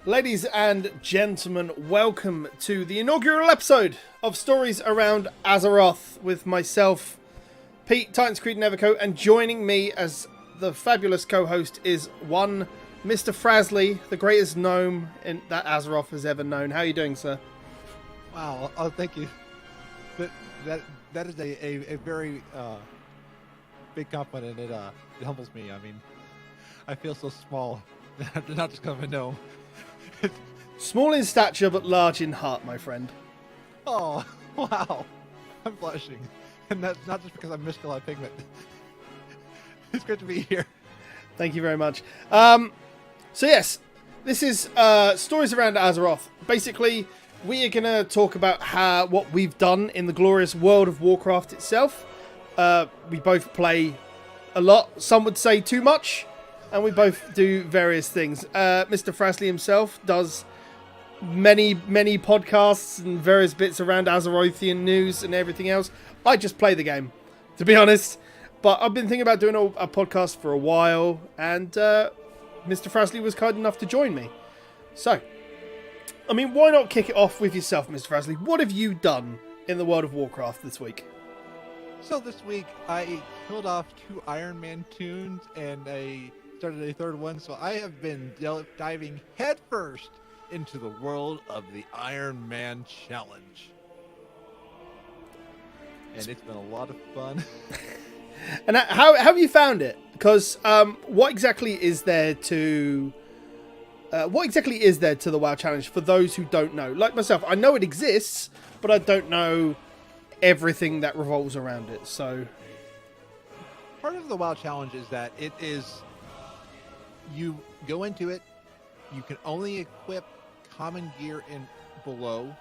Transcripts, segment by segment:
Ladies and gentlemen, welcome to the inaugural episode of Stories Around Azeroth with myself, Pete, Titans Creed Nevercoat, and joining me as the fabulous co-host is one Mr. Frazley, the greatest gnome that Azeroth has ever known. How are you doing, sir? Wow, thank you. That is a very big compliment, and it humbles me. I mean, I feel so small, not just because I'm a gnome. Small in stature, but large in heart, my friend. Oh, wow. I'm blushing. And that's not just because I'm mystical at Pigment. It's good to be here. Thank you very much. So yes, this is Stories Around Azeroth. Basically, we are going to talk about what we've done in the glorious world of Warcraft itself. We both play a lot. Some would say too much. And we both do various things. Mr. Frazley himself does many podcasts and various bits around Azerothian news and everything else. I just play the game, to be honest. But I've been thinking about doing a podcast for a while, and Mr. Frazley was kind enough to join me. So, I mean, why not kick it off with yourself, Mr. Frazley? What have you done in the world of Warcraft this week? So this week, I killed off 2 Iron Man tunes, and I started a 3rd one, so I have been diving headfirst into the world of the Iron Man Challenge. And it's been a lot of fun. And how have you found it? Because what exactly is there to the WoW Challenge for those who don't know? Like myself, I know it exists, but I don't know everything that revolves around it. So part of the WoW Challenge is that it is, you go into it, you can only equip common gear and below.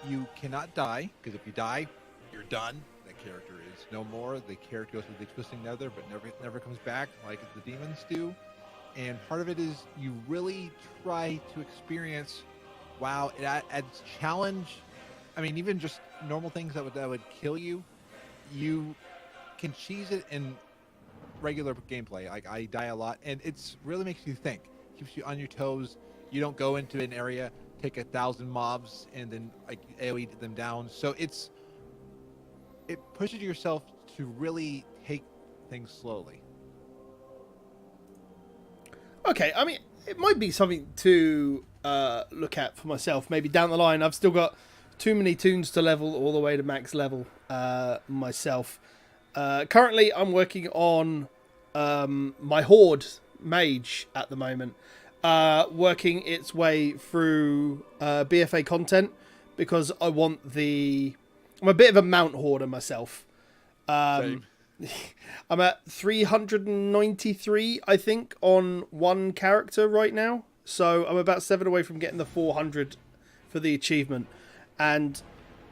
You cannot die, because if you die, you're done. That character is no more. The character goes through the Twisting Nether, but never comes back like the demons do. And part of it is you really try to experience WoW. It adds challenge. I mean, even just normal things that would kill you, you can cheese it in regular gameplay. Like, I die a lot, and it's really makes you think. Keeps you on your toes. You don't go into an area, take 1,000 mobs, and then like AoE them down. So it pushes yourself to really take things slowly. okay, I mean, it might be something to look at for myself. Maybe down the line. I've still got too many tunes to level all the way to max level myself. Currently, I'm working on my Horde mage at the moment, working its way through BFA content because I want I'm a bit of a mount hoarder myself. Same. I'm at 393, I think, on one character right now. So I'm about 7 away from getting the 400 for the achievement. And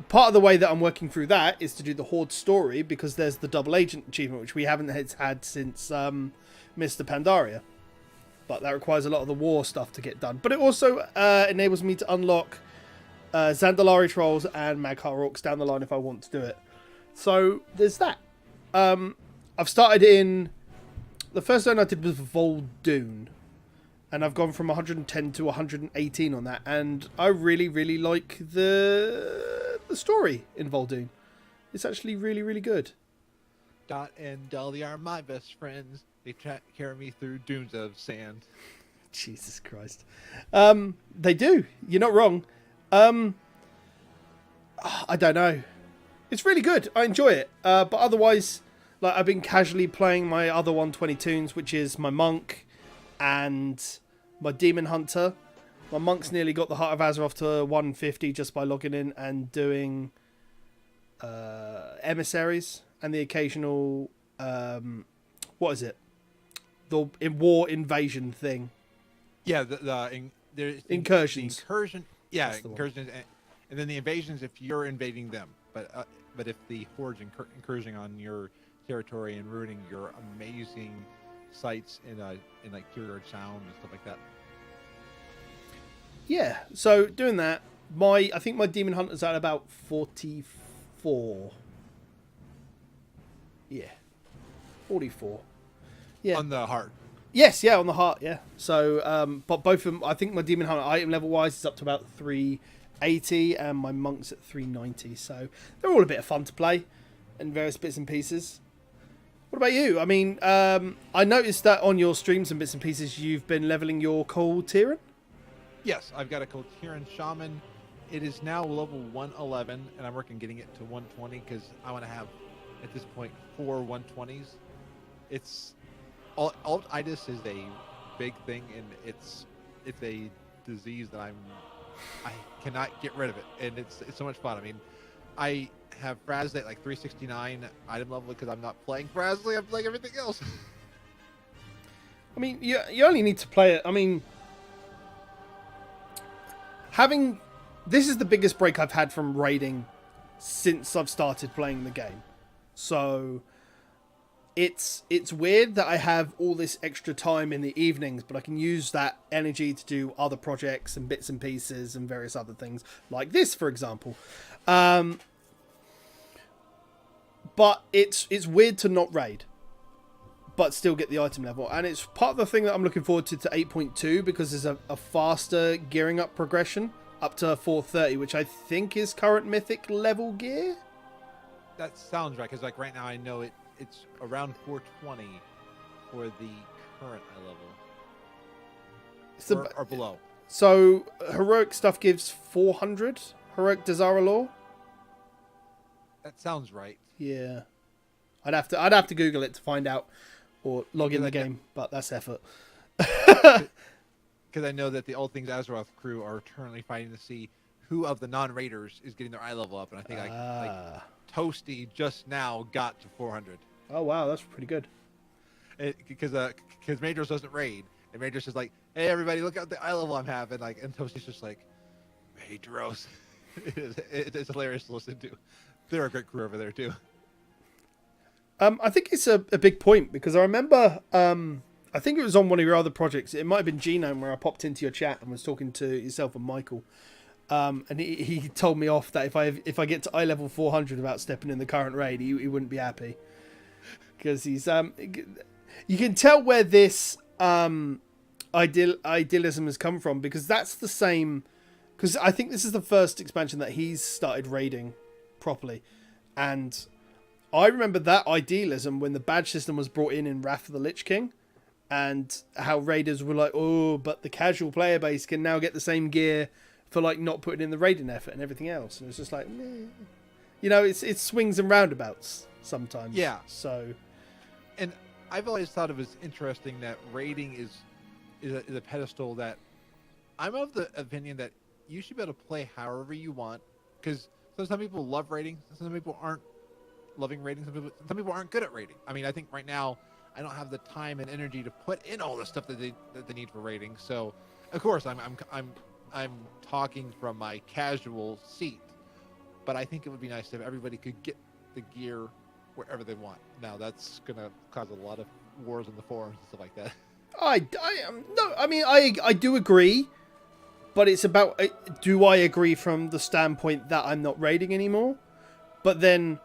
part of the way that I'm working through that is to do the Horde story, because there's the double agent achievement, which we haven't had since Mr. Pandaria. But that requires a lot of the war stuff to get done. But it also enables me to unlock Zandalari Trolls and Mag'har Orcs down the line if I want to do it. So there's that. I've started in... The first zone I did was Vol'dun. And I've gone from 110 to 118 on that. And I really, really like the story in Vol'dun. It's actually really, really good. Dot and Dolly are my best friends. They carry me through dunes of sand. Jesus Christ. They do. You're not wrong. I don't know. It's really good. I enjoy it. But otherwise, like, I've been casually playing my other 120 tunes, which is my Monk and my Demon Hunter. My Monk's nearly got the Heart of Azeroth to 150 just by logging in and doing emissaries and the occasional what is it? The war invasion thing. Yeah, there's incursions. The incursion, yeah, That's the incursions, and then the invasions if you're invading them. But if the horde's incursion on your territory and ruining your amazing sites in like Kiergard Sound and stuff like that. Yeah, so doing that, I think my Demon Hunter's at about 44. Yeah, 44. Yeah. On the heart. Yes, yeah, on the heart, yeah. So, but both of them, I think my Demon Hunter item level wise is up to about 380, and my Monk's at 390. So they're all a bit of fun to play, in various bits and pieces. What about you? I mean, I noticed that on your streams and bits and pieces, you've been leveling your Cold Tyrann. Yes, I've got a Coherent Shaman. It is now level 111, and I'm working getting it to 120 because I want to have, at this point, 4 120s. It's alt-itis is a big thing, and it's a disease that I cannot get rid of it, and it's so much fun. I mean, I have Frazley at like 369 item level because I'm not playing Frazley, I'm playing everything else. I mean, you only need to play it. I mean, this is the biggest break I've had from raiding since I've started playing the game. So it's weird that I have all this extra time in the evenings, but I can use that energy to do other projects and bits and pieces and various other things like this, for example. But it's weird to not raid, but still get the item level. And it's part of the thing that I'm looking forward to 8.2, because there's a faster gearing up progression up to 430, which I think is current mythic level gear. That sounds right, because like right now I know it's around 420 for the current eye level. Or below. So heroic stuff gives 400 heroic Desire Law. That sounds right. Yeah, I'd have to Google it to find out, or log in the game, but that's effort. Because I know that the All Things Azeroth crew are currently fighting to see who of the non-raiders is getting their eye level up, and I think like Toasty just now got to 400. Oh wow, that's pretty good. Because Madros doesn't raid, and Madros is like, "Hey everybody, look at the eye level I'm having!" Like, and Toasty's just like, "Madros." It's hilarious to listen to. They're a great crew over there too. I think it's a big point, because I remember, I think it was on one of your other projects. It might have been Genome, where I popped into your chat and was talking to yourself and Michael. And he told me off that if I get to eye level 400 without stepping in the current raid, he wouldn't be happy, because he's you can tell where this idealism has come from, because that's the same. Because I think this is the first expansion that he's started raiding properly, and I remember that idealism when the badge system was brought in Wrath of the Lich King, and how raiders were like, oh, but the casual player base can now get the same gear for like not putting in the raiding effort and everything else. And it's just like, meh. You know, it's swings and roundabouts sometimes. Yeah. So, and I've always thought it was interesting that raiding is a pedestal that I'm of the opinion that you should be able to play however you want, because some people love raiding, some people aren't loving raiding, some people aren't good at raiding. I mean, I think right now I don't have the time and energy to put in all the stuff that they need for raiding. So, of course, I'm talking from my casual seat, but I think it would be nice if everybody could get the gear wherever they want. Now, that's gonna cause a lot of wars in the forums and stuff like that. I do agree, but it's about, do I agree from the standpoint that I'm not raiding anymore? But then,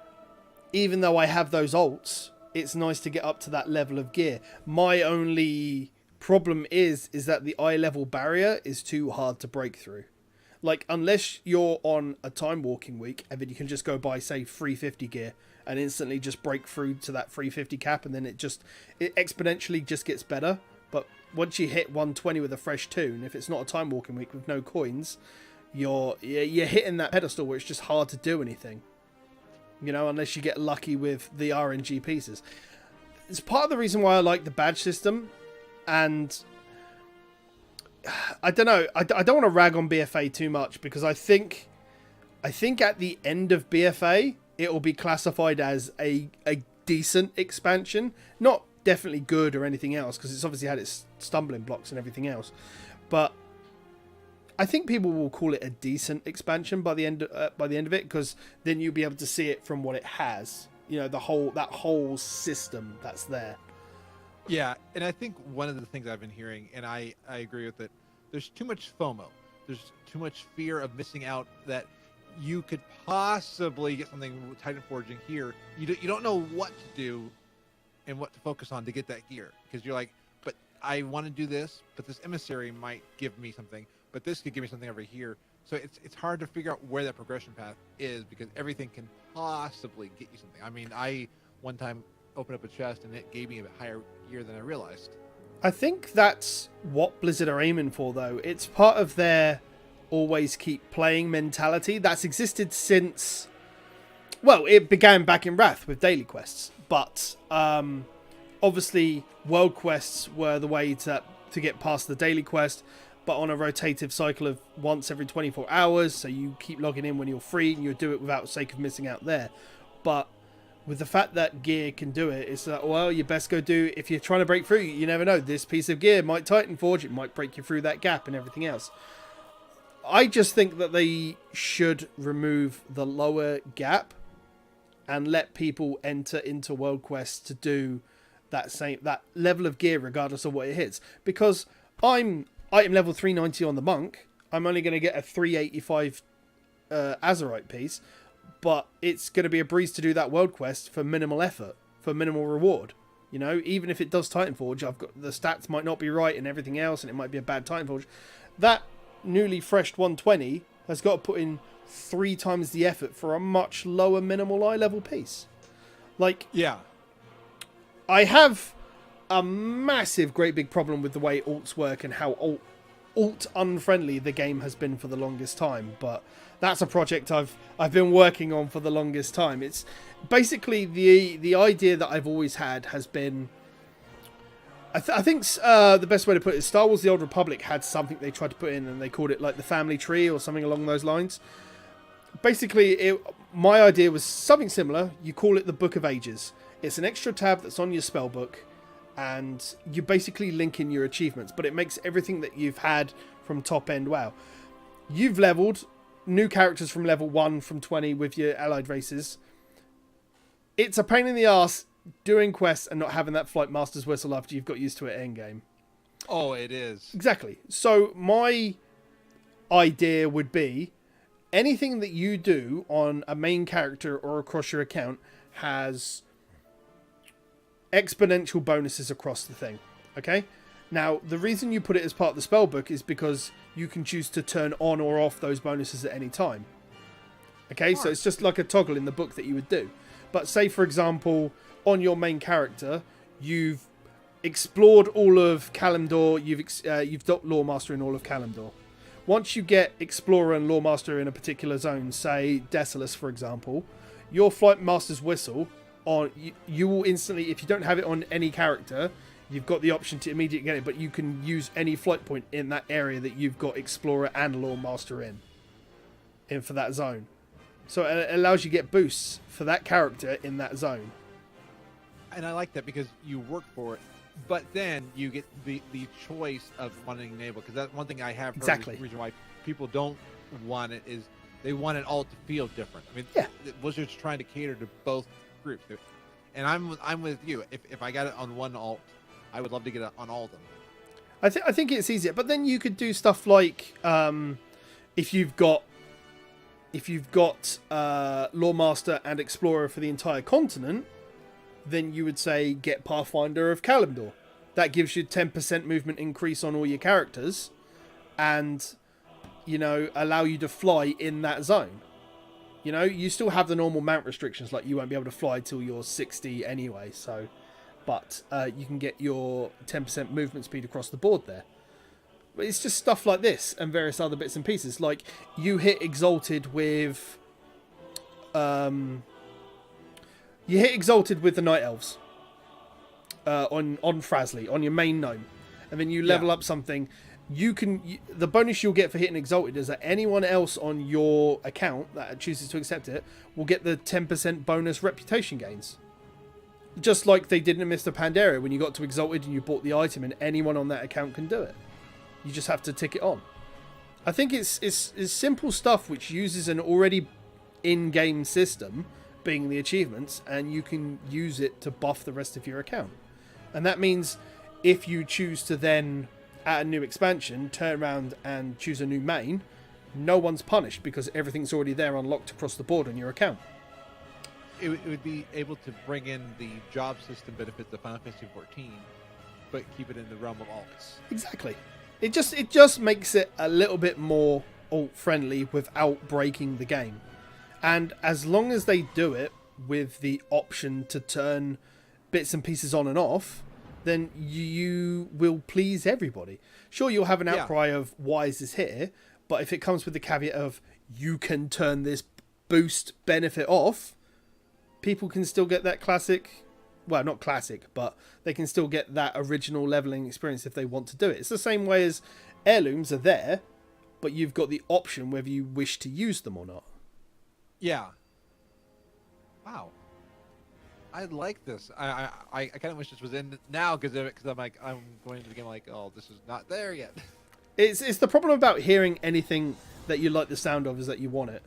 even though I have those ults, it's nice to get up to that level of gear. My only problem is that the eye level barrier is too hard to break through. Like, unless you're on a time walking week, and then you can just go buy, say, 350 gear and instantly just break through to that 350 cap, and then it exponentially just gets better. But once you hit 120 with a fresh tune, if it's not a time walking week with no coins, you're hitting that pedestal where it's just hard to do anything. You know, unless you get lucky with the RNG pieces. It's part of the reason why I like the badge system. And I don't know. I don't want to rag on BFA too much, because I think at the end of BFA, it will be classified as a decent expansion. Not definitely good or anything else, because it's obviously had its stumbling blocks and everything else. But I think people will call it a decent expansion by the end of it, because then you'll be able to see it from what it has. You know, that whole system that's there. Yeah, and I think one of the things I've been hearing, and I agree with it, there's too much FOMO. There's too much fear of missing out, that you could possibly get something with Titan Forging here. You don't know what to do and what to focus on to get that gear, because you're like, but I want to do this, but this emissary might give me something, but this could give me something over here. So it's hard to figure out where that progression path is because everything can possibly get you something. I mean, I one time opened up a chest and it gave me a bit higher gear than I realized. I think that's what Blizzard are aiming for, though. It's part of their always keep playing mentality that's existed since... Well, it began back in Wrath with daily quests, but obviously world quests were the way to get past the daily quest, but on a rotative cycle of once every 24 hours, so you keep logging in when you're free, and you do it without sake of missing out there. But with the fact that gear can do it, it's like, well, you best go do, if you're trying to break through, you never know, this piece of gear might Titan Forge, it might break you through that gap and everything else. I just think that they should remove the lower gap and let people enter into world quests to do that level of gear regardless of what it hits. Because I'm item level 390 on the monk, I'm only going to get a 385 Azeroth piece, but it's going to be a breeze to do that world quest for minimal effort, for minimal reward. You know, even if it does Titan Forge, I've got the stats might not be right and everything else, and it might be a bad Titan Forge. That newly freshed 120 has got to put in 3 times the effort for a much lower minimal eye level piece. Like, yeah, I have a massive, great big problem with the way alts work and how alt unfriendly the game has been for the longest time. But that's a project I've been working on for the longest time. It's basically the idea that I've always had has been. I think the best way to put it is Star Wars: The Old Republic had something they tried to put in, and they called it like the family tree or something along those lines. Basically, my idea was something similar. You call it the Book of Ages. It's an extra tab that's on your spell book, and you basically link in your achievements, but it makes everything that you've had from top end WoW. You've leveled new characters from level 1 from 20 with your allied races. It's a pain in the ass doing quests and not having that Flight Master's whistle after you've got used to it endgame. Oh, it is. Exactly. So my idea would be anything that you do on a main character or across your account has exponential bonuses across the thing. Okay? Now, the reason you put it as part of the spellbook is because you can choose to turn on or off those bonuses at any time. Okay? So it's just like a toggle in the book that you would do. But say, for example, on your main character, you've explored all of Kalimdor, you've got Lore Master in all of Kalimdor. Once you get Explorer and Lore Master in a particular zone, say Desolus, for example, your Flight Master's whistle, you will instantly, if you don't have it on any character, you've got the option to immediately get it, but you can use any flight point in that area that you've got Explorer and Lore Master in for that zone. So it allows you to get boosts for that character in that zone. And I like that because you work for it, but then you get the choice of wanting to enable, because that's one thing I have heard. Exactly. The reason why people don't want it is they want it all to feel different. I mean, yeah. Blizzard's trying to cater to both groups, and I'm with you. If I got it on one alt, I would love to get it on all of them. I think it's easier, but then you could do stuff like if you've got Lore Master and Explorer for the entire continent, then you would say get Pathfinder of Kalimdor. That gives you 10% movement increase on all your characters, and allow you to fly in that zone. You still have the normal mount restrictions, like you won't be able to fly till you're 60 anyway. So, but you can get your 10% movement speed across the board there. But it's just stuff like this and various other bits and pieces. Like you hit Exalted with, the Night Elves on Frazley on your main gnome, and then you level up something. The bonus you'll get for hitting Exalted is that anyone else on your account that chooses to accept it will get the 10% bonus reputation gains. Just like they did in Mr. Pandaria when you got to Exalted and you bought the item, and anyone on that account can do it. You just have to tick it on. I think it's simple stuff which uses an already in-game system, being the achievements, and you can use it to buff the rest of your account. And that means if you choose to then, at a new expansion, turn around and choose a new main, no one's punished because everything's already there unlocked across the board on your account. It would be able to bring in the job system benefits of Final Fantasy XIV but keep it in the realm of alts. Exactly. It just makes it a little bit more alt friendly without breaking the game. And as long as they do it with the option to turn bits and pieces on and off, then you will please everybody. Sure, you'll have an outcry of why is this here, but if it comes with the caveat of you can turn this boost benefit off, people can still get that classic, well, not classic, but they can still get that original leveling experience if they want to do it. It's the same way as heirlooms are there, but you've got the option whether you wish to use them or not. Yeah. Wow. I like this. I kind of wish this was in now because I'm like, I'm going into the game like, oh, this is not there yet. It's the problem about hearing anything that you like the sound of is that you want it.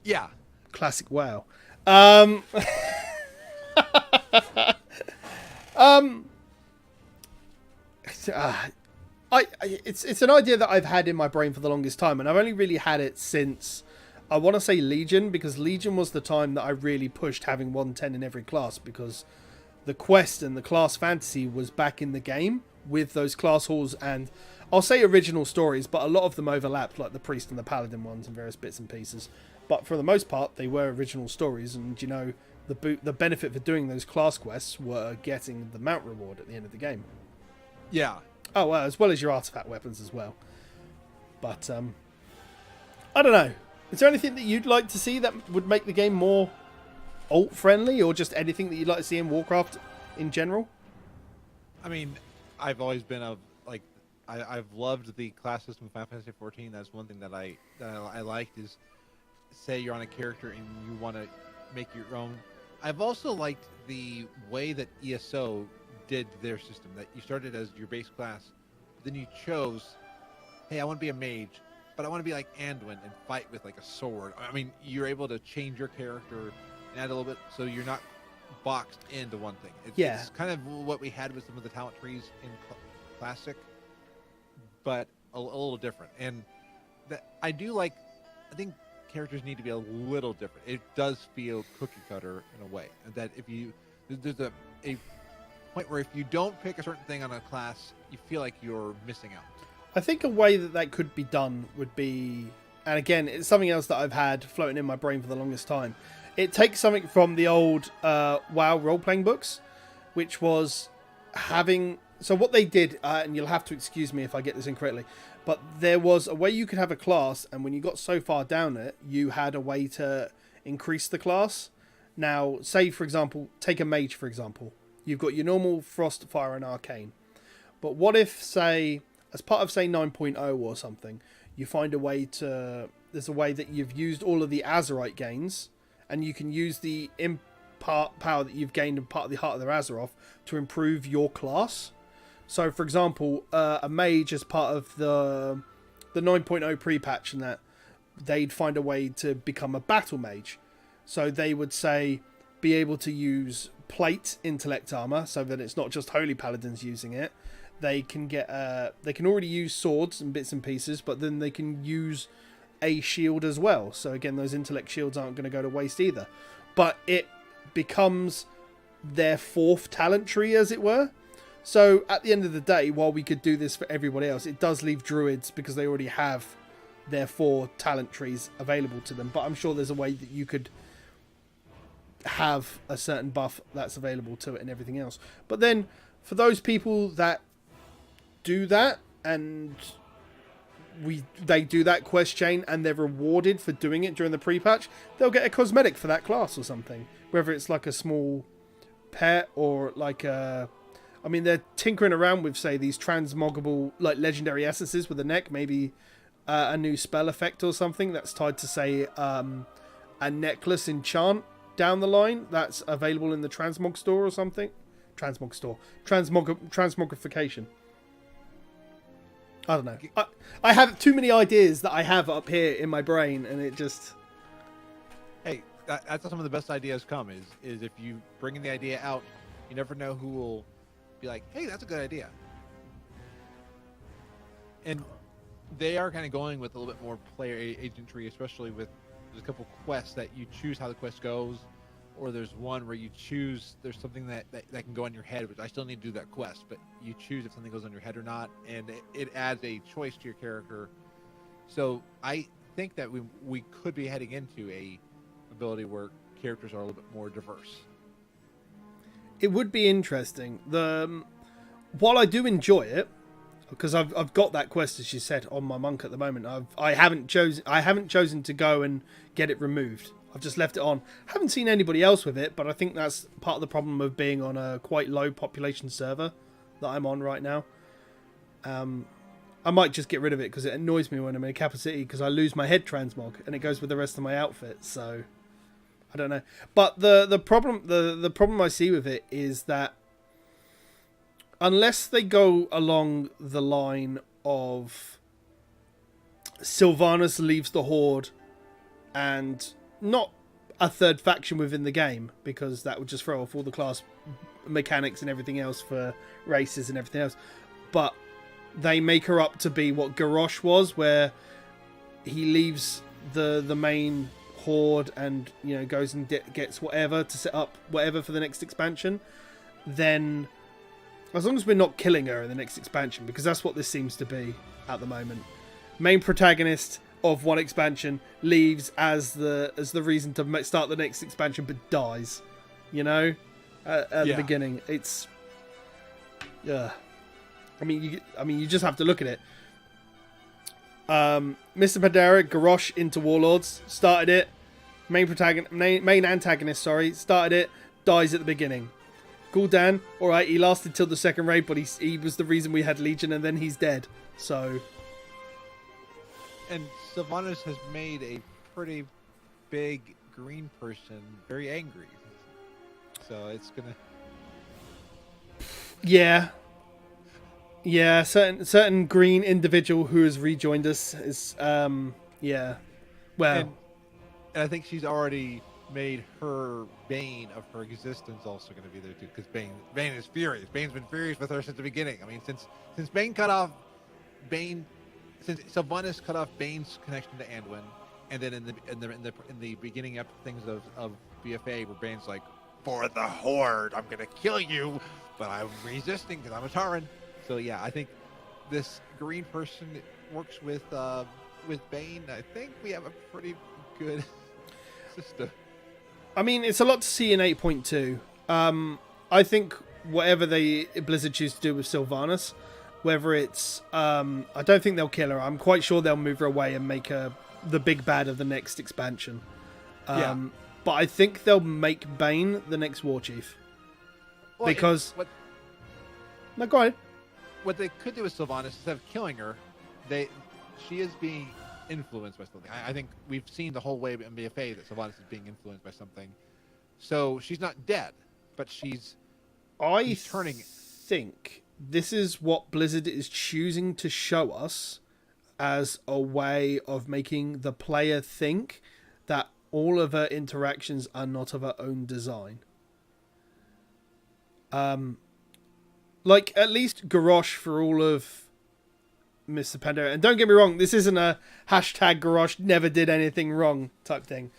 Yeah. Classic WoW. It's an idea that I've had in my brain for the longest time, and I've only really had it since, I want to say Legion, because Legion was the time that I really pushed having 110 in every class, because the quest and the class fantasy was back in the game with those class halls, and I'll say original stories, but a lot of them overlapped, like the priest and the paladin ones and various bits and pieces. But for the most part, they were original stories, and you know, the benefit for doing those class quests were getting the mount reward at the end of the game. Yeah. Oh, well, as well as your artifact weapons as well. But I don't know. Is there anything that you'd like to see that would make the game more alt friendly, or just anything that you'd like to see in Warcraft in general? I mean, I've always been I've loved the class system of Final Fantasy 14. That's one thing that I liked is, say you're on a character and you want to make your own. I've also liked the way that ESO did their system, that you started as your base class, but then you chose, hey, I want to be a mage, but I want to be like Anduin and fight with like a sword. I mean, you're able to change your character and add a little bit, so you're not boxed into one thing. It's kind of what we had with some of the talent trees in Classic, but a little different. And that I do like. I think characters need to be a little different. It does feel cookie cutter in a way, and that if you there's a point where if you don't pick a certain thing on a class, you feel like you're missing out. I think a way that could be done would be, and again, it's something else that I've had floating in my brain for the longest time. It takes something from the old WoW role-playing books, which was having... So what they did, and you'll have to excuse me if I get this incorrectly, but there was a way you could have a class, and when you got so far down it, you had a way to increase the class. Now, say, for example, take a mage, for example. You've got your normal Frost, Fire, and Arcane. But what if, say, as part of, say, 9.0 or something, you find a way to... There's a way that you've used all of the Azerite gains, and you can use the impart power that you've gained in part of the Heart of the Azeroth to improve your class. So, for example, a mage as part of the 9.0 pre-patch and that, they'd find a way to become a battle mage. So they would say, be able to use plate intellect armor, so that it's not just holy paladins using it. They can get they can already use swords and bits and pieces, but then they can use a shield as well. So again, those intellect shields aren't going to go to waste either. But it becomes their fourth talent tree, as it were. So at the end of the day, while we could do this for everybody else, it does leave druids, because they already have their 4 talent trees available to them. But I'm sure there's a way that you could have a certain buff that's available to it and everything else. But then for those people that do that, and they do that quest chain and they're rewarded for doing it during the pre-patch, they'll get a cosmetic for that class or something. Whether it's like a small pet or like a... I mean, they're tinkering around with, say, these transmoggable, like, legendary essences with a neck. Maybe a new spell effect or something that's tied to, say, a necklace enchant down the line that's available in the transmog store or something. Transmog store. Transmogrification. I don't know. I have too many ideas that I have up here in my brain, and it just... Hey, that's how some of the best ideas come, is if you bring in the idea out, you never know who will be like, hey, that's a good idea. And they are kind of going with a little bit more player agentry, especially with there's a couple quests that you choose how the quest goes, or there's one where you choose. There's something that can go on your head, which I still need to do that quest, but you choose if something goes on your head or not, and it adds a choice to your character. So I think that we could be heading into a ability where characters are a little bit more diverse. It would be interesting. While I do enjoy it, because I've got that quest, as you said, on my monk at the moment. I haven't chosen to go and get it removed. I've just left it on. Haven't seen anybody else with it, but I think that's part of the problem of being on a quite low population server that I'm on right now. I might just get rid of it because it annoys me when I'm in a capital city because I lose my head transmog and it goes with the rest of my outfit. So I don't know. But the problem I see with it is that unless they go along the line of Sylvanas leaves the Horde and not a third faction within the game, because that would just throw off all the class mechanics and everything else for races and everything else, but they make her up to be what Garrosh was, where he leaves the main Horde and, you know, goes and gets whatever to set up whatever for the next expansion. Then as long as we're not killing her in the next expansion, because that's what this seems to be at the moment. Main protagonist of one expansion leaves as the reason to start the next expansion, but dies. You know, at the beginning, it's I mean, you just have to look at it. Mr. Pandera, Garrosh into Warlords, started it. Main antagonist, started it, dies at the beginning. Gul'dan, alright, he lasted till the second raid, but he was the reason we had Legion, and then he's dead. So. And Sylvanas has made a pretty big green person very angry. So it's gonna. Yeah. Yeah, certain green individual who has rejoined us is yeah. Well, and I think she's already made her bane of her existence also going to be there too, because Bane is furious. Bane's been furious with her since the beginning. I mean, since Bane cut off since Sylvanas cut off Bane's connection to Anduin, and then in the beginning things of BFA, where Bane's like, for the Horde, I'm going to kill you, but I'm resisting because I'm a Tauren. So yeah, I think this green person works with Bane. I think we have a pretty good system. I mean, it's a lot to see in 8.2. I think whatever Blizzard choose to do with Sylvanas, whether it's I don't think they'll kill her. I'm quite sure they'll move her away and make her the big bad of the next expansion. But I think they'll make Bane the next war chief. Well, because no, go ahead. What they could do with Sylvanas, instead of killing her, she is being influenced by something. I think we've seen the whole way in BFA that Sylvanas is being influenced by something. So she's not dead, but she's turning. I think this is what Blizzard is choosing to show us as a way of making the player think that all of her interactions are not of her own design. Like, at least Garrosh, for all of Mr. Pandera, and don't get me wrong, this isn't a hashtag Garrosh never did anything wrong type thing.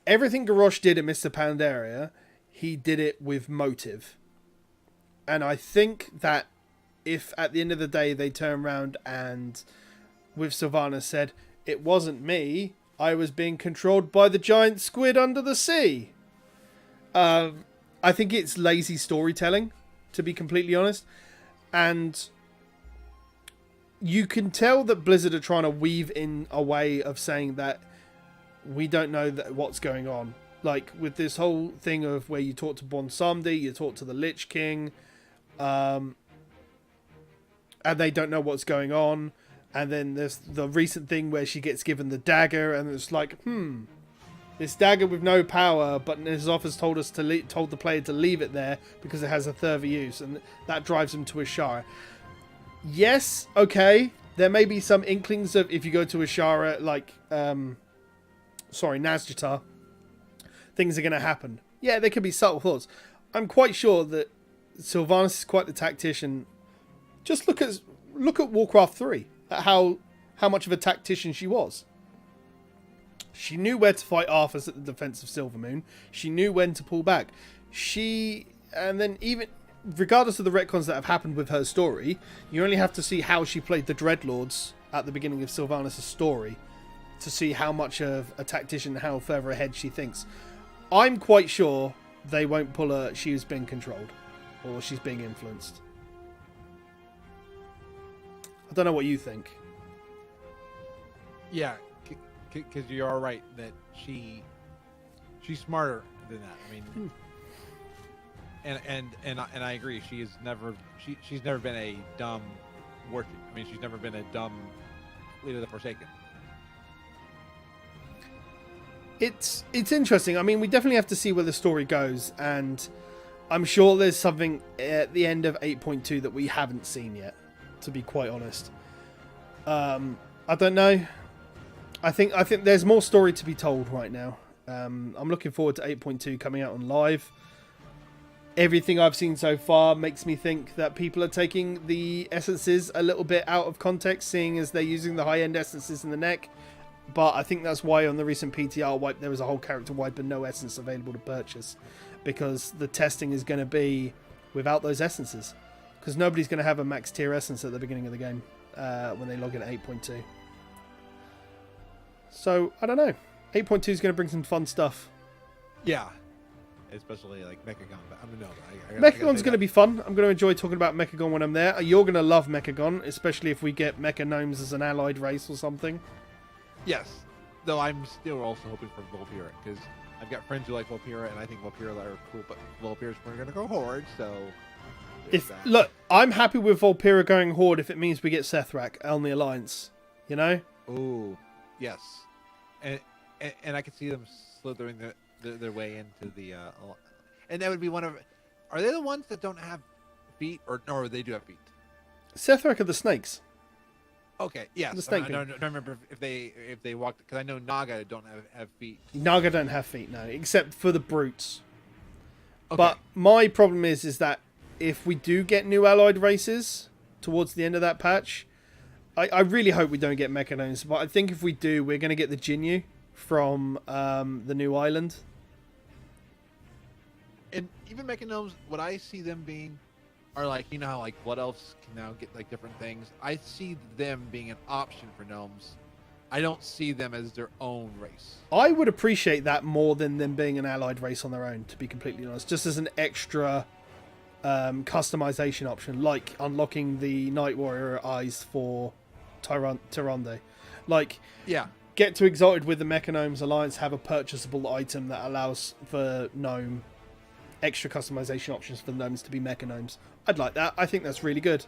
Everything Garrosh did at Mr. Pandera, he did it with motive. And I think that if at the end of the day they turn around and with Sylvanas said, it wasn't me, I was being controlled by the giant squid under the sea. I think it's lazy storytelling, to be completely honest. And you can tell that Blizzard are trying to weave in a way of saying that we don't know what's going on. Like, with this whole thing of where you talk to Bon Samdi, you talk to the Lich King, and they don't know what's going on. And then there's the recent thing where she gets given the dagger, and it's like, this dagger with no power, but N'Zoth told the player to leave it there because it has a further use, and that drives him to Ashara. Yes, okay, there may be some inklings of, if you go to Ashara, like, Nazjatar, things are going to happen. Yeah, there could be subtle thoughts. I'm quite sure that Sylvanas is quite the tactician. Just look at Warcraft 3, at how much of a tactician she was. She knew where to fight Arthas at the defense of Silvermoon. She knew when to pull back. And then even regardless of the retcons that have happened with her story, you only have to see how she played the Dreadlords at the beginning of Sylvanas' story to see how much of a tactician, how further ahead she thinks. I'm quite sure they won't pull her. She was being controlled, or she's being influenced. I don't know what you think. Yeah, because you are right that she's smarter than that. I mean, and I agree. She's never been a dumb warchief. I mean, she's never been a dumb leader of the Forsaken. It's interesting. I mean, we definitely have to see where the story goes, and I'm sure there's something at the end of 8.2 that we haven't seen yet, to be quite honest. I don't know. I think there's more story to be told right now. I'm looking forward to 8.2 coming out on live. Everything I've seen so far makes me think that people are taking the essences a little bit out of context, seeing as they're using the high-end essences in the neck. But I think that's why on the recent PTR wipe there was a whole character wipe and no essence available to purchase, because the testing is going to be without those essences, because nobody's going to have a max tier essence at the beginning of the game when they log in at 8.2. So I don't know. 8.2 is going to bring some fun stuff. Yeah, especially like Mechagon. But I don't know. Mechagon's going to be fun. I'm going to enjoy talking about Mechagon when I'm there. You're going to love Mechagon, especially if we get Mecha Gnomes as an allied race or something. Yes, though I'm still also hoping for Volpira, because I've got friends who like Volpira, and I think Volpira are cool, but Volpira's we're going to go Horde, so... Look, I'm happy with Volpira going Horde if it means we get Sethrak on the Alliance, you know? Ooh, yes. And I could see them slithering their way into the... and that would be one of... Are they the ones that don't have feet, or they do have feet? Sethrak are the snakes. Okay, yes. The snake I don't remember if they walked, because I know Naga don't have feet. Naga don't have feet, no, except for the brutes. Okay. But my problem is that if we do get new allied races towards the end of that patch, I really hope we don't get Mechanomes, but I think if we do, we're going to get the Jinyu from the new island. And even Mechanomes, what I see them being are like, you know how like Blood Elves can now get like different things? I see them being an option for gnomes. I don't see them as their own race. I would appreciate that more than them being an allied race on their own, to be completely honest. Just as an extra customization option, like unlocking the Night Warrior eyes for Tyrande. Like, yeah, get to Exalted with the Mechanomes Alliance, have a purchasable item that allows for gnome extra customization options for the gnomes to be Mechanomes. I'd like that. I think that's really good.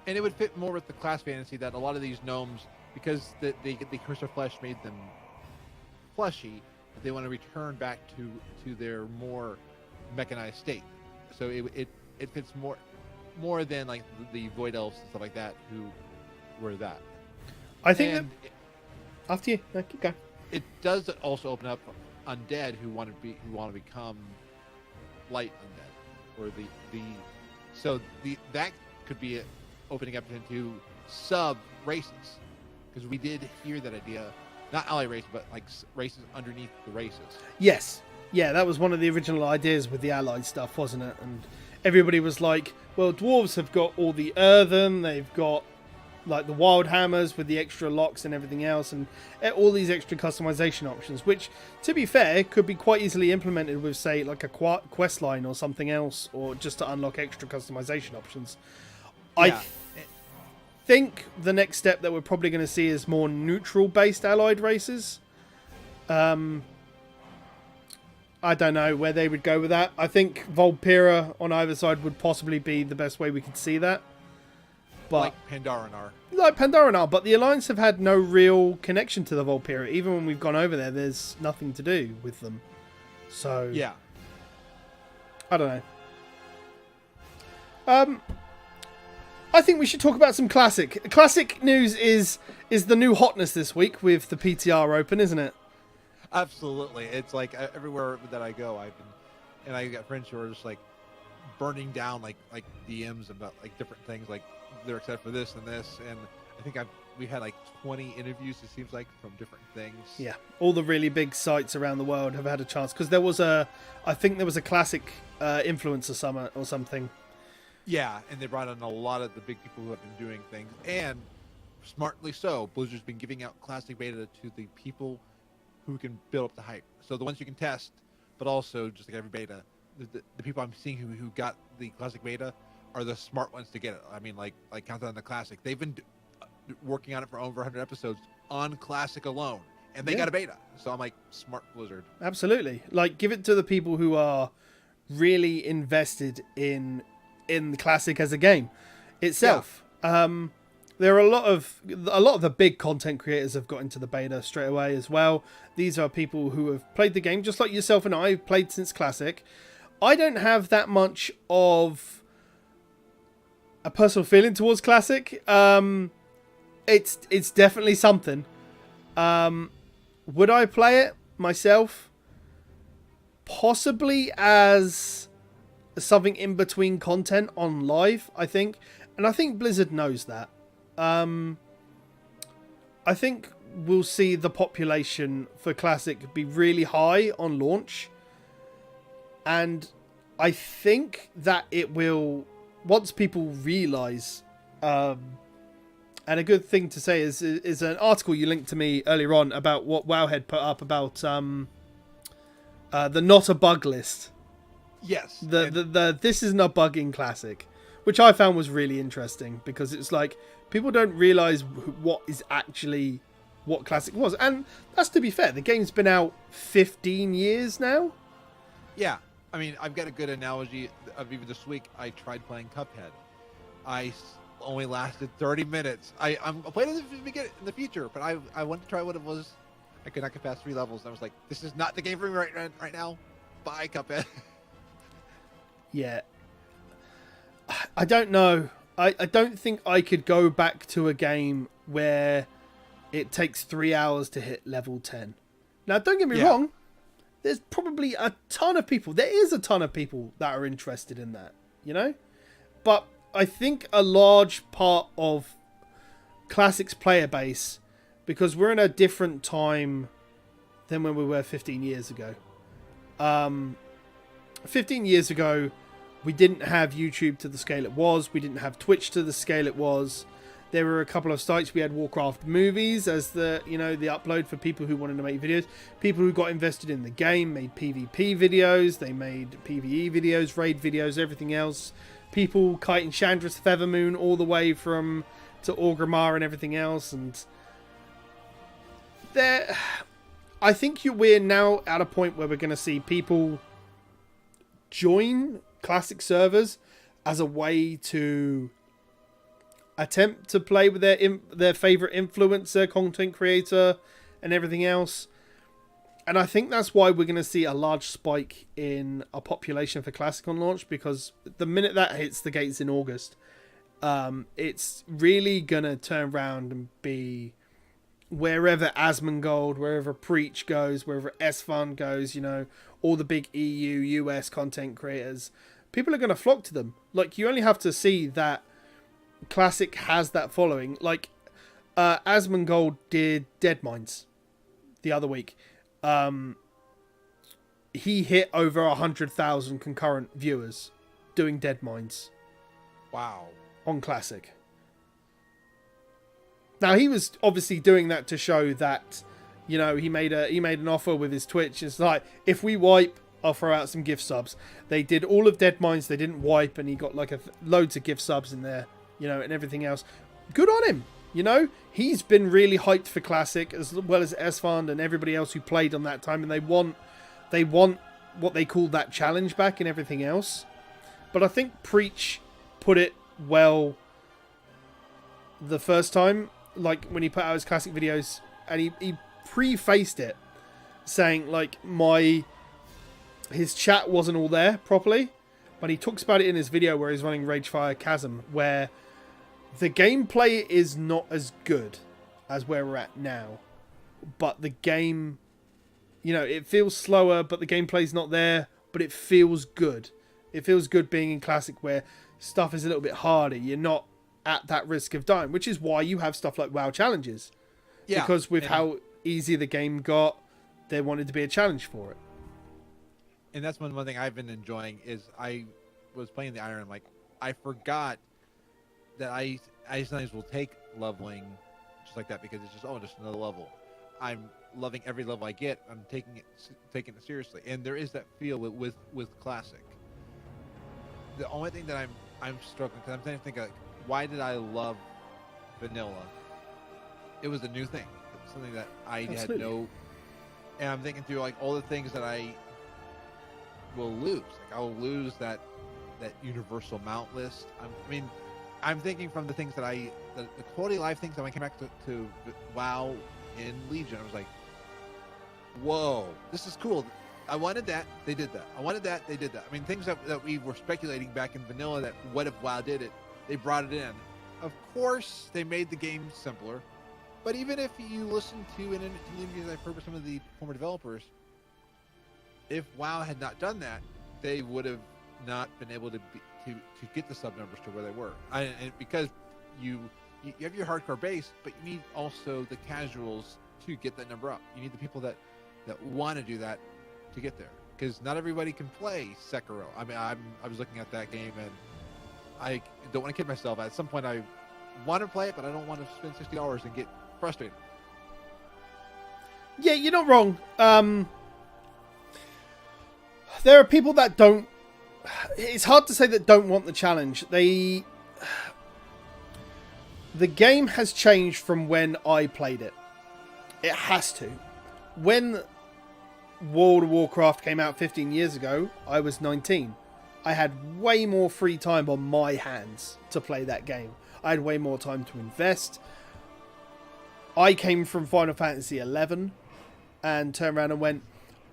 And it would fit more with the class fantasy that a lot of these gnomes, because the Curse of Flesh made them fleshy, that they want to return back to their more mechanized state. So it fits more than like the Void Elves and stuff like that who were that. I think after you, no, keep going. It does also open up undead who want to become light undead, or that could be opening up into sub races, because we did hear that idea, not ally races, but like races underneath the races. Yes, yeah, that was one of the original ideas with the allied stuff, wasn't it? And everybody was like, well, dwarves have got all the earthen, they've got like the wild hammers with the extra locks and everything else, and all these extra customization options, which, to be fair, could be quite easily implemented with, say, like a quest line or something else, or just to unlock extra customization options. Yeah. I think the next step that we're probably going to see is more neutral-based allied races. I don't know where they would go with that. I think Volpira on either side would possibly be the best way we could see that. But, like Pandaren are. Like Pandaren are, but the Alliance have had no real connection to the Volpira. Even when we've gone over there, there's nothing to do with them. So, yeah. I don't know. I think we should talk about some classic. Classic news is the new hotness this week with the PTR open, isn't it? Absolutely. It's like everywhere that I go, and I got friends who are just like burning down like DMs about like different things, like they're excited for this and this, and I think I've we had like 20 interviews. It seems like from different things. Yeah, all the really big sites around the world have had a chance because I think there was a classic influencer summit or something. Yeah, and they brought in a lot of the big people who have been doing things, and smartly so. Blizzard's been giving out classic beta to the people who can build up the hype. So the ones you can test, but also just like every beta, the people I'm seeing who got the classic beta are the smart ones to get it. I mean, like Countdown to Classic. They've been working on it for over 100 episodes on classic alone, and they got a beta. So I'm like, smart Blizzard. Absolutely. Like, give it to the people who are really invested in the classic as a game itself. There are a lot of the big content creators have got into the beta straight away as well. These are people who have played the game just like yourself and I have played since classic. I don't have that much of a personal feeling towards classic. It's definitely something. Would I play it myself? Possibly as something in between content on live, I think. And I think Blizzard knows that. I think we'll see the population for Classic be really high on launch. And I think that it will, once people realise, and a good thing to say is an article you linked to me earlier on about what Wowhead put up about the not a bug list. Yes. The this isn't a bug in Classic, which I found was really interesting because it's like people don't realise what is actually what Classic was. And that's to be fair. The game's been out 15 years now. Yeah. I mean, I've got a good analogy of even this week. I tried playing Cuphead. I only lasted 30 minutes. I'm playing in the future, but I wanted to try what it was. I could not get past 3 levels. And I was like, this is not the game for me right now. Bye, Cuphead. Yeah. I don't know. I don't think I could go back to a game where it takes 3 hours to hit level 10. Now, don't get me wrong. There's probably a ton of people. There is a ton of people that are interested in that, you know? But I think a large part of Classic's player base, because we're in a different time than when we were 15 years ago. 15 years ago, we didn't have YouTube to the scale it was. We didn't have Twitch to the scale it was. There were a couple of sites. We had Warcraft movies as the upload for people who wanted to make videos. People who got invested in the game made PvP videos. They made PvE videos, raid videos, everything else. People kiting Chandra's Feathermoon all the way from to Orgrimmar and everything else. And I think we're now at a point where we're going to see people join Classic servers as a way to attempt to play with their favorite influencer, content creator, and everything else. And I think that's why we're going to see a large spike in a population for Classic on launch, because the minute that hits the gates in August, it's really going to turn around and be wherever Asmongold, wherever Preach goes, wherever S-Fund goes, all the big EU, US content creators, people are going to flock to them. Like, you only have to see that Classic has that following. Like, Asmongold did Dead Mines the other week. He hit over 100,000 concurrent viewers doing Dead Mines. Wow. On Classic. Now, he was obviously doing that to show that, he made an offer with his Twitch. It's like, if we wipe, I'll throw out some gift subs. They did all of Dead Mines. They didn't wipe, and he got like loads of gift subs in there, and everything else. Good on him. He's been really hyped for Classic, as well as S-Fund and everybody else who played on that time, and they want what they call that challenge back and everything else. But I think Preach put it well the first time, like when he put out his Classic videos, and he prefaced it saying like his chat wasn't all there properly, but he talks about it in his video where he's running Ragefire Chasm, where the gameplay is not as good as where we're at now, but the game, it feels slower, but the gameplay's not there, but it feels good. It feels good being in Classic where stuff is a little bit harder. You're not at that risk of dying, which is why you have stuff like WoW challenges. Yeah, because with how easy the game got, there wanted to be a challenge for it. And that's one thing I've been enjoying is I was playing the Iron, like I forgot that I sometimes will take leveling just like that because it's just another level. I'm loving every level I get. I'm taking it seriously, and there is that feel with classic. The only thing that I'm struggling because I'm trying to think like, why did I love vanilla? It was a new thing, something that I had no. And I'm thinking through like all the things that I will lose. Like I'll lose that universal mount list. I'm thinking from the things that the quality of life things that when I came back to WoW in Legion, I was like, whoa, this is cool. I wanted that, they did that. I wanted that, they did that. I mean, things that we were speculating back in vanilla that what if WoW did it, they brought it in. Of course, they made the game simpler. But even if you listen to an interview that I've heard with some of the former developers, if WoW had not done that, they would have not been able to get the sub numbers to where they were. And because you have your hardcore base, but you need also the casuals to get that number up. You need the people that want to do that to get there, because not everybody can play Sekiro. I mean, I was looking at that game and I don't want to kid myself. At some point, I want to play it, but I don't want to spend $60 and get frustrated. Yeah, you're not wrong. There are people that don't. It's hard to say that don't want the challenge. The game has changed from when I played it. It has to. When World of Warcraft came out 15 years ago, I was 19. I had way more free time on my hands to play that game. I had way more time to invest. I came from Final Fantasy 11 and turned around and went,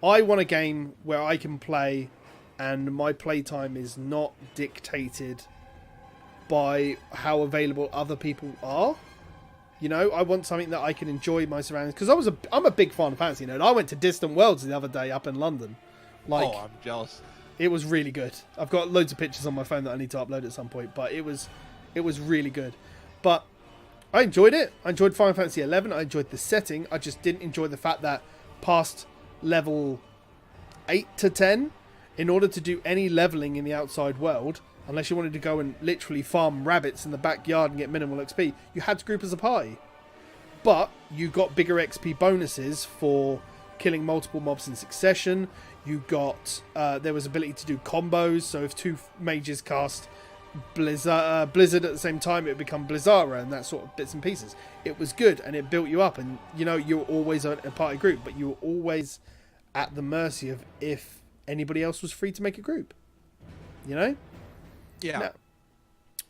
I want a game where I can play and my playtime is not dictated by how available other people are. You know, I want something that I can enjoy my surroundings, because I'm a big Final Fantasy nerd. I went to Distant Worlds the other day up in London. Like, I'm jealous. It was really good. I've got loads of pictures on my phone that I need to upload at some point, but it was really good. But I enjoyed it. I enjoyed Final Fantasy 11. I enjoyed the setting. I just didn't enjoy the fact that past level 8 to 10, in order to do any leveling in the outside world, unless you wanted to go and literally farm rabbits in the backyard and get minimal XP, you had to group as a party. But you got bigger XP bonuses for killing multiple mobs in succession. You got there was ability to do combos, so if two mages cast Blizzard at the same time, it would become Blizzara and that sort of bits and pieces. It was good and it built you up, and you know, you were always a party group, but you were always at the mercy of if anybody else was free to make a group. You know? Yeah. Now,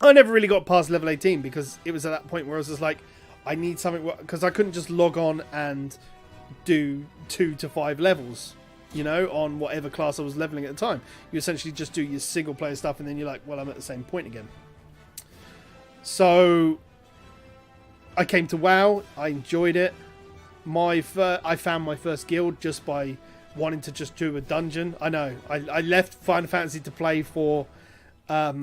I never really got past level 18 because it was at that point where I was just like, I need something, because I couldn't just log on and do 2 to 5 levels, you know, on whatever class I was leveling at the time. You essentially just do your single player stuff and then you're like, well, I'm at the same point again. So I came to WoW. I enjoyed it. I found my first guild just by wanting to just do a dungeon. I know. I left Final Fantasy to play for a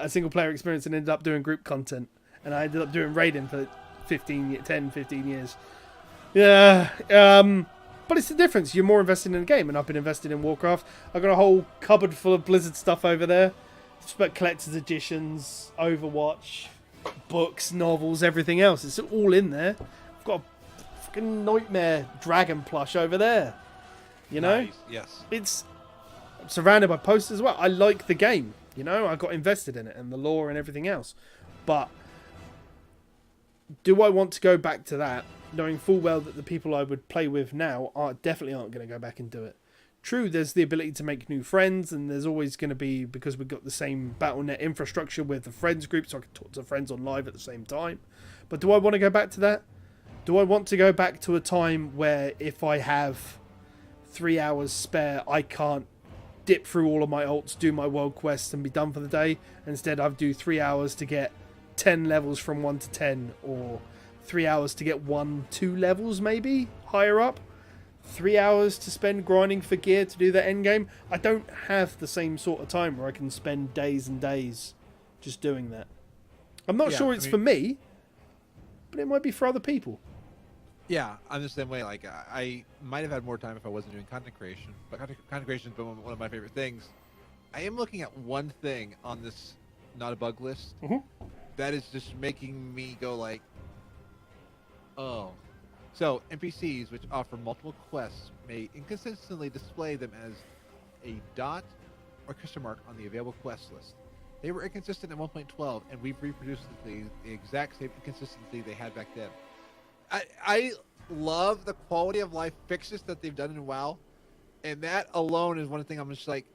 single player experience and ended up doing group content, and I ended up doing raiding for 15 years. Yeah, but it's the difference. You're more invested in the game, and I've been invested in Warcraft. I've got a whole cupboard full of Blizzard stuff over there. It's about collector's editions, Overwatch, books, novels, everything else. It's all in there. I've got a fucking Nightmare Dragon plush over there. You know? Nice. Yes. I'm surrounded by posters as well. I like the game. You know, I got invested in it and the lore and everything else. But do I want to go back to that, knowing full well that the people I would play with now definitely aren't going to go back and do it? True, there's the ability to make new friends, and there's always going to be, because we've got the same Battle.net infrastructure with the friends group, so I can talk to friends on live at the same time. But do I want to go back to that? Do I want to go back to a time where if I have 3 hours spare, I can't dip through all of my ults, do my world quests, and be done for the day? Instead, I do 3 hours to get 10 levels from 1 to 10, or 3 hours to get 2 levels maybe higher up. 3 hours to spend grinding for gear to do the end game. I don't have the same sort of time where I can spend days and days just doing that. I'm not Yeah, sure it's for me, but it might be for other people. Yeah, I'm the same way. Like, I might have had more time if I wasn't doing content creation, but content creation has been one of my favorite things. I am looking at one thing on this not a bug list that is just making me go like, oh. So, NPCs which offer multiple quests may inconsistently display them as a dot or question mark on the available quest list. They were inconsistent in 1.12, and we've reproduced the exact same inconsistency they had back then. I love the quality of life fixes that they've done in WoW, and that alone is one thing I'm just like,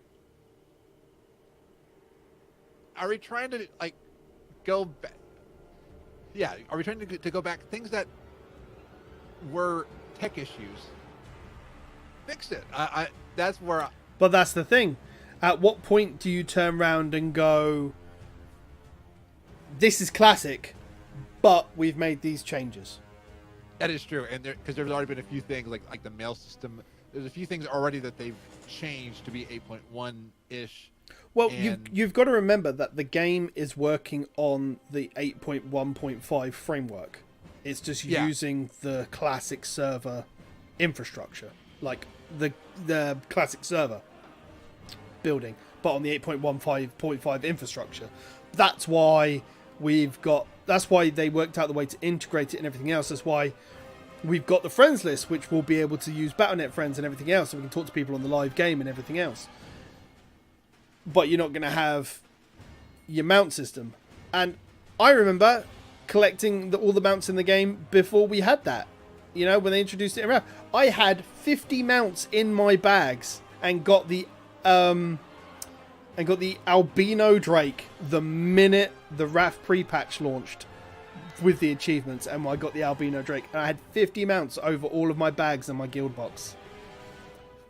are we trying to like go back? Yeah, are we trying to go back? Things that were tech issues, fix it. That's where. But that's the thing. At what point do you turn around and go, this is classic, but we've made these changes? That is true, and because there's already been a few things like the mail system. There's a few things already that they've changed to be 8.1 ish. Well, you've got to remember that the game is working on the 8.1.5 framework. It's just using the classic server infrastructure, like the classic server building, but on the 8.15.5 infrastructure. That's why that's why they worked out the way to integrate it and everything else. That's why we've got the friends list, which will be able to use Battle.net friends and everything else, so we can talk to people on the live game and everything else. But you're not going to have your mount system. And I remember collecting all the mounts in the game before we had that. You know, when they introduced it around, I had 50 mounts in my bags and got the albino Drake the minute the Wrath pre-patch launched with the achievements, and I got the albino Drake, and I had 50 mounts over all of my bags and my guild box.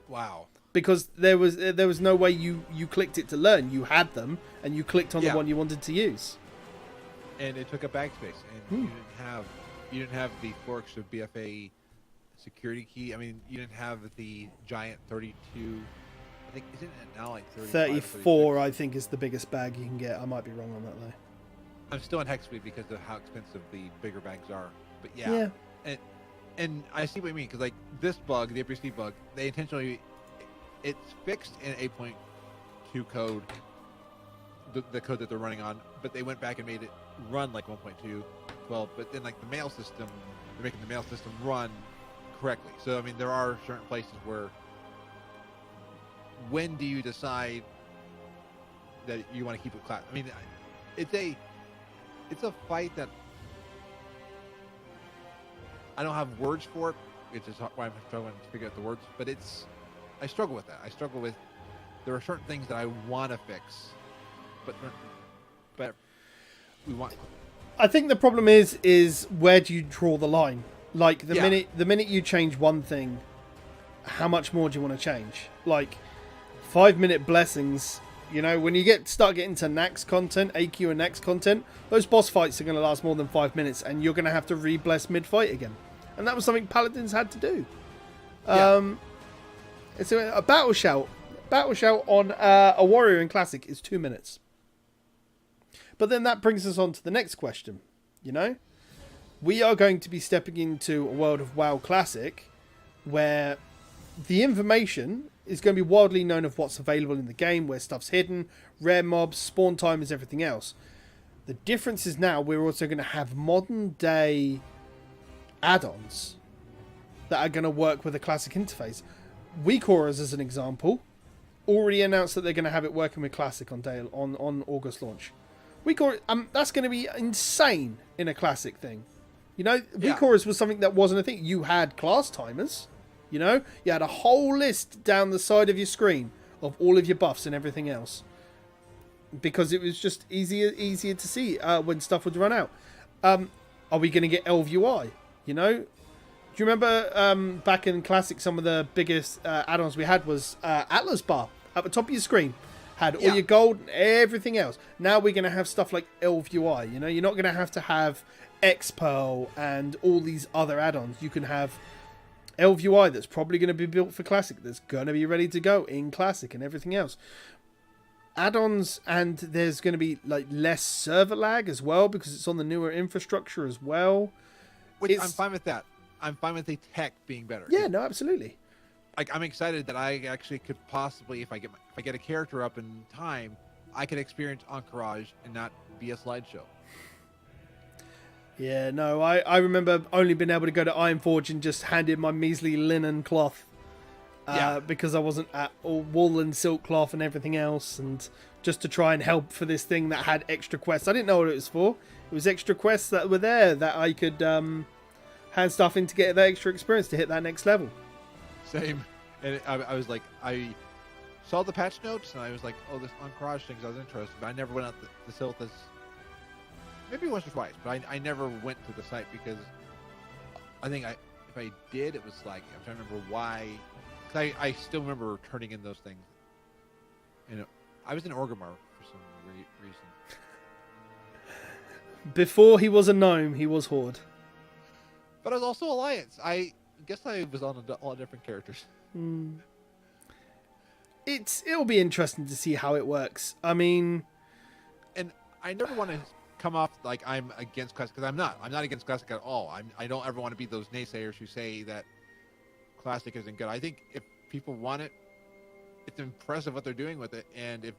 Wow. Because there was no way you clicked it to learn. You had them, and you clicked on the one you wanted to use. And it took up bag space, and you didn't have the 4 extra BFA security key. I mean, you didn't have the giant 32. I think isn't it now like 34? I think is the biggest bag you can get. I might be wrong on that though. I'm still in Hex Fleet because of how expensive the bigger bags are. But yeah. And I see what you mean, because like this bug, the APC bug, they intentionally. It's fixed in 8.2 code, the code that they're running on, but they went back and made it run like 1.2.12. But then like the mail system, they're making the mail system run correctly. So I mean, there are certain places where, when do you decide that you want to keep it class? I mean, it's a fight that I don't have words for it, which is why I'm struggling to figure out the words. But I struggle with that. I struggle with, there are certain things that I want to fix, but we want. I think the problem is where do you draw the line? Like the minute you change one thing, how much more do you want to change? Like 5-minute blessings. You know, when you start getting to Nax content, AQ and Nax content, those boss fights are going to last more than 5 minutes, and you're going to have to re-bless mid-fight again. And that was something Paladins had to do. It's a battle shout. Battle shout on a warrior in Classic is 2 minutes. But then that brings us on to the next question. You know, we are going to be stepping into a world of WoW Classic where the information is going to be widely known of what's available in the game, where stuff's hidden, rare mobs, spawn timers, everything else. The difference is now we're also going to have modern day add-ons that are going to work with a Classic interface. Weak Auras, as an example, already announced that they're going to have it working with Classic on August launch. Weak Auras, that's going to be insane in a Classic thing. You know, Weak Auras was something that wasn't a thing. You had class timers. You know, you had a whole list down the side of your screen of all of your buffs and everything else, because it was just easier to see when stuff would run out. Are we going to get Elf UI? You know, do you remember back in Classic, some of the biggest add-ons we had was Atlas Bar at the top of your screen. Had all your gold and everything else. Now we're going to have stuff like Elf UI. You know, you're not going to have X-Pearl and all these other add-ons. You can have Elf UI that's probably going to be built for Classic, that's going to be ready to go in Classic and everything else. add-ons, and there's going to be like less server lag as well because it's on the newer infrastructure as well. Which I'm fine with that. I'm fine with the tech being better. Yeah, no, absolutely. Like, I'm excited that I actually could possibly, if I get a character up in time, I could experience Encourage and not be a slideshow. Yeah, no, I remember only being able to go to Ironforge and just hand in my measly linen cloth. Because I wasn't at all wool and silk cloth and everything else, and just to try and help for this thing that had extra quests. I didn't know what it was for. It was extra quests that were there that I could hand stuff in to get that extra experience to hit that next level. Same. And I was like, I saw the patch notes and I was like, oh, this Encourage thing, I was interested, but I never went out the Silthus. Maybe once or twice, but I never went to the site because I think if I did, it was like, I'm trying to remember why. I still remember turning in those things. You know, I was in Orgrimmar for some reason. Before he was a gnome, he was Horde. But I was also Alliance. I guess I was on a lot of different characters. It'll be interesting to see how it works. I mean, and I never want to come off like I'm against Classic, because I'm not. I'm not against Classic at all. I don't ever want to be those naysayers who say that Classic isn't good. I think if people want it, it's impressive what they're doing with it, and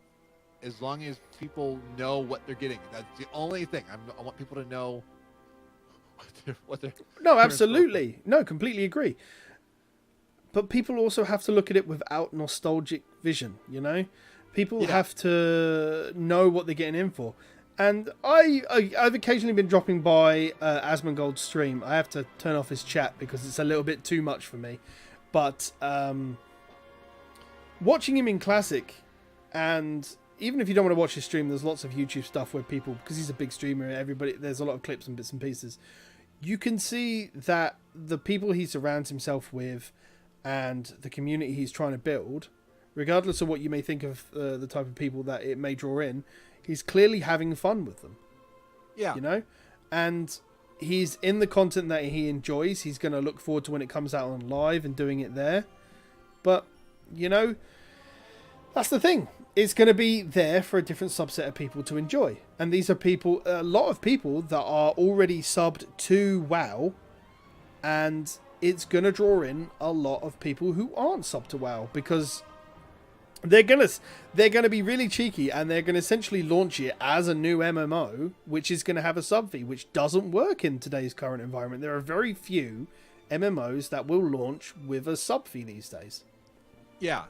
as long as people know what they're getting, that's the only thing. I want people to know what they're no, absolutely, no, completely agree. But people also have to look at it without nostalgic vision. You know, people have to know what they're getting in for. And I've occasionally been dropping by Asmongold's stream. I have to turn off his chat because it's a little bit too much for me. But watching him in Classic, and even if you don't want to watch his stream, there's lots of YouTube stuff where people, because he's a big streamer, there's a lot of clips and bits and pieces. You can see that the people he surrounds himself with and the community he's trying to build, regardless of what you may think of the type of people that it may draw in, he's clearly having fun with them. Yeah. You know? And he's in the content that he enjoys. He's going to look forward to when it comes out on live and doing it there. But, you know, that's the thing. It's going to be there for a different subset of people to enjoy. And these are people, a lot of people that are already subbed to WoW. And it's going to draw in a lot of people who aren't subbed to WoW, because they're gonna be really cheeky, and they're gonna essentially launch it as a new MMO, which is gonna have a sub fee, which doesn't work in today's current environment. There are very few MMOs that will launch with a sub fee these days. Yeah,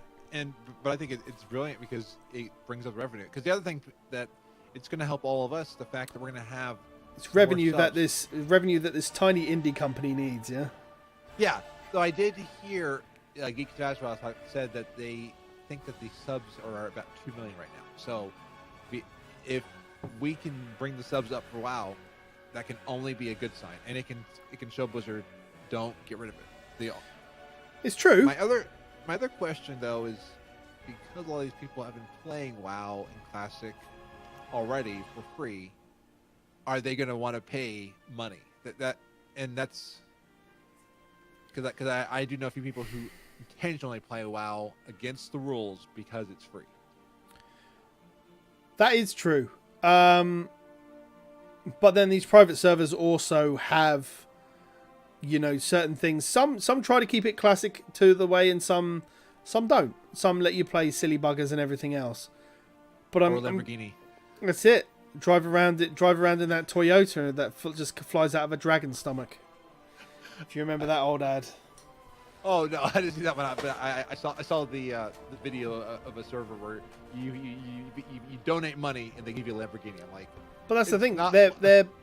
but I think it's brilliant because it brings up revenue. Because the other thing that it's gonna help all of us, the fact that we're gonna have revenue that this tiny indie company needs. Yeah. So I did hear Geek Azeroth said that they think that the subs are about 2 million right now. So if we can bring the subs up for WoW, that can only be a good sign, and it can show Blizzard, don't get rid of it. It's true. My other question though is, because all these people have been playing WoW and Classic already for free, are they going to want to pay money? That's because I do know a few people who intentionally play WoW against the rules because it's free. That is true. But then these private servers also have, you know, certain things. Some try to keep it classic to the way, and some don't. Some let you play silly buggers and everything else. But or Lamborghini. That's it. Drive around in that Toyota that just flies out of a dragon's stomach. If you remember that old ad. Oh no, I didn't see that one. But I saw the video of a server where you donate money and they give you a Lamborghini. I'm like, but that's the thing.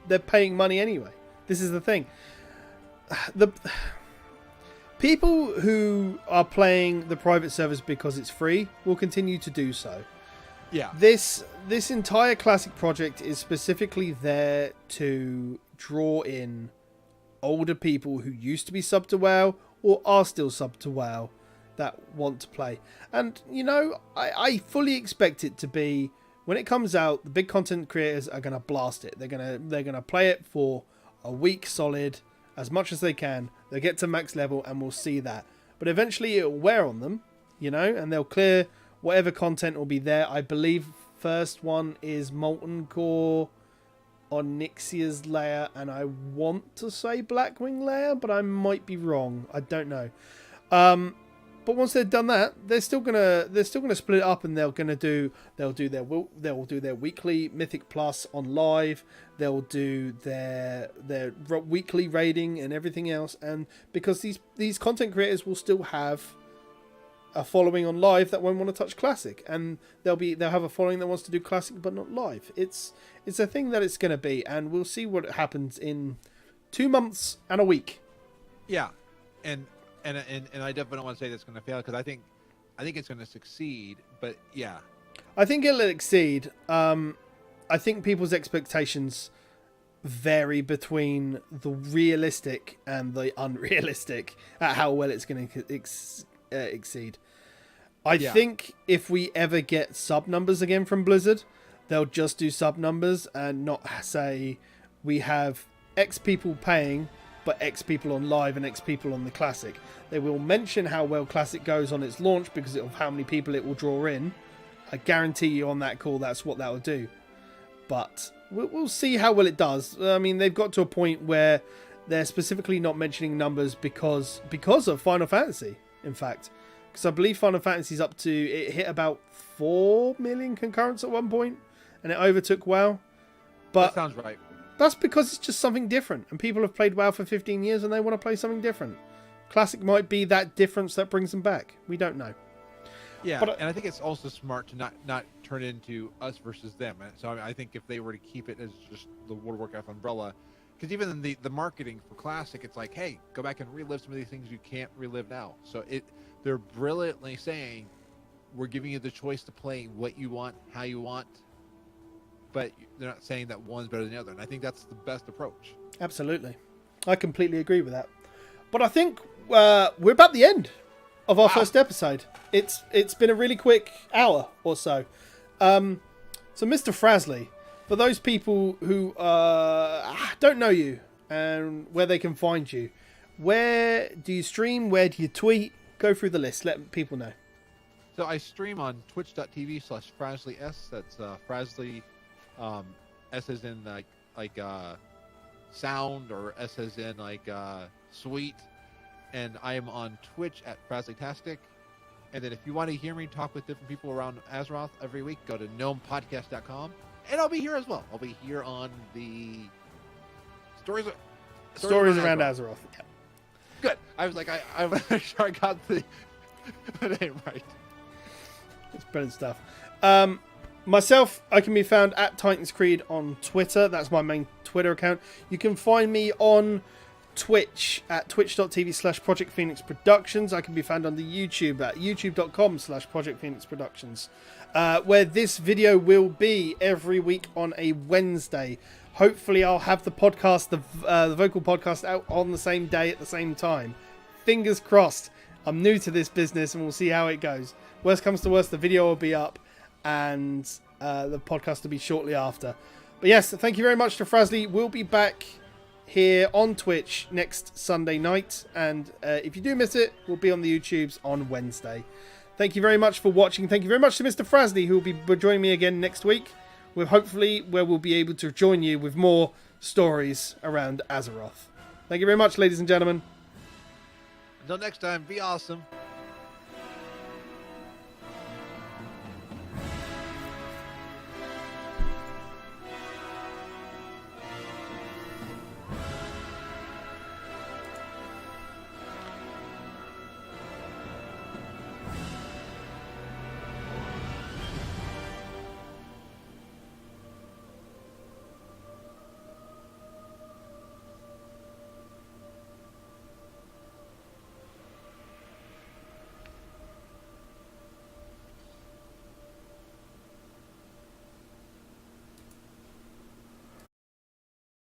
They're paying money anyway. This is the thing. The people who are playing the private servers because it's free will continue to do so. Yeah. This entire Classic project is specifically there to draw in older people who used to be subbed to WoW or are still subbed to WoW that want to play. And, you know, I fully expect it to be, when it comes out, the big content creators are going to blast it. They're going to play it for a week solid, as much as they can. They'll get to max level and we'll see that. But eventually it'll wear on them, you know, and they'll clear whatever content will be there. I believe first one is Molten Core, Onyxia's lair, and I want to say Blackwing lair, but I might be wrong. I don't know. But once they've done that, they're still gonna split it up, and they'll do their weekly Mythic Plus on live. They'll do their weekly raiding and everything else. And because these content creators will still have a following on live that won't want to touch Classic, and they'll have a following that wants to do Classic but not live. It's a thing that it's gonna be, and we'll see what happens in 2 months and a week. Yeah, and I definitely don't want to say that's going to fail, because I think it's going to succeed. But yeah, I think it'll exceed. I think people's expectations vary between the realistic and the unrealistic at how well it's going to exceed. I think if we ever get sub numbers again from Blizzard, they'll just do sub numbers and not say we have X people paying, but X people on live and X people on the Classic. They will mention how well Classic goes on its launch because of how many people it will draw in. I guarantee you on that call that's what that will do. But we'll see how well it does. I mean, they've got to a point where they're specifically not mentioning numbers because of Final Fantasy, in fact. Because I believe Final Fantasy's up to... It hit about 4 million concurrents at one point, and it overtook WoW. But that sounds right. That's because it's just something different, and people have played WoW for 15 years and they want to play something different. Classic might be that difference that brings them back. We don't know. Yeah, but, and I think it's also smart to not turn it into us versus them. So I think if they were to keep it as just the World of Warcraft umbrella, because even in the marketing for Classic, it's like, hey, go back and relive some of these things you can't relive now. So they're brilliantly saying, we're giving you the choice to play what you want, how you want, but they're not saying that one's better than the other. And I think that's the best approach. Absolutely. I completely agree with that. But I think we're about the end of our first episode. It's been a really quick hour or so. So Mr. Frazley, for those people who don't know you and where they can find you, where do you stream? Where do you tweet? Go through the list. Let people know. So I stream on twitch.tv/FrazleyS. That's Frazley, S as in like sound, or S as in like sweet. And I am on Twitch at Frazleytastic. And then if you want to hear me talk with different people around Azeroth every week, go to gnomepodcast.com. And I'll be here as well. I'll be here on the Stories Around Azeroth. Yeah. Good. I was like, I was sure I got the name right. It's brilliant stuff. Myself, I can be found at Titans Creed on Twitter. That's my main Twitter account. You can find me on Twitch at twitch.tv/Project Phoenix Productions. I can be found on the YouTube at youtube.com/Project Phoenix Productions, where this video will be every week on a Wednesday. Hopefully I'll have the podcast, the vocal podcast, out on the same day at the same time. Fingers crossed. I'm new to this business and we'll see how it goes. Worst comes to worst, the video will be up and the podcast will be shortly after. But yes, thank you very much to Frazley. We'll be back here on Twitch next Sunday night, and if you do miss it, we'll be on the YouTubes on Wednesday. Thank you very much for watching. Thank you very much to Mr. Frazley, who will be joining me again next week, with hopefully where we'll be able to join you with more stories around Azeroth. Thank you very much, ladies and gentlemen. Until next time, be awesome.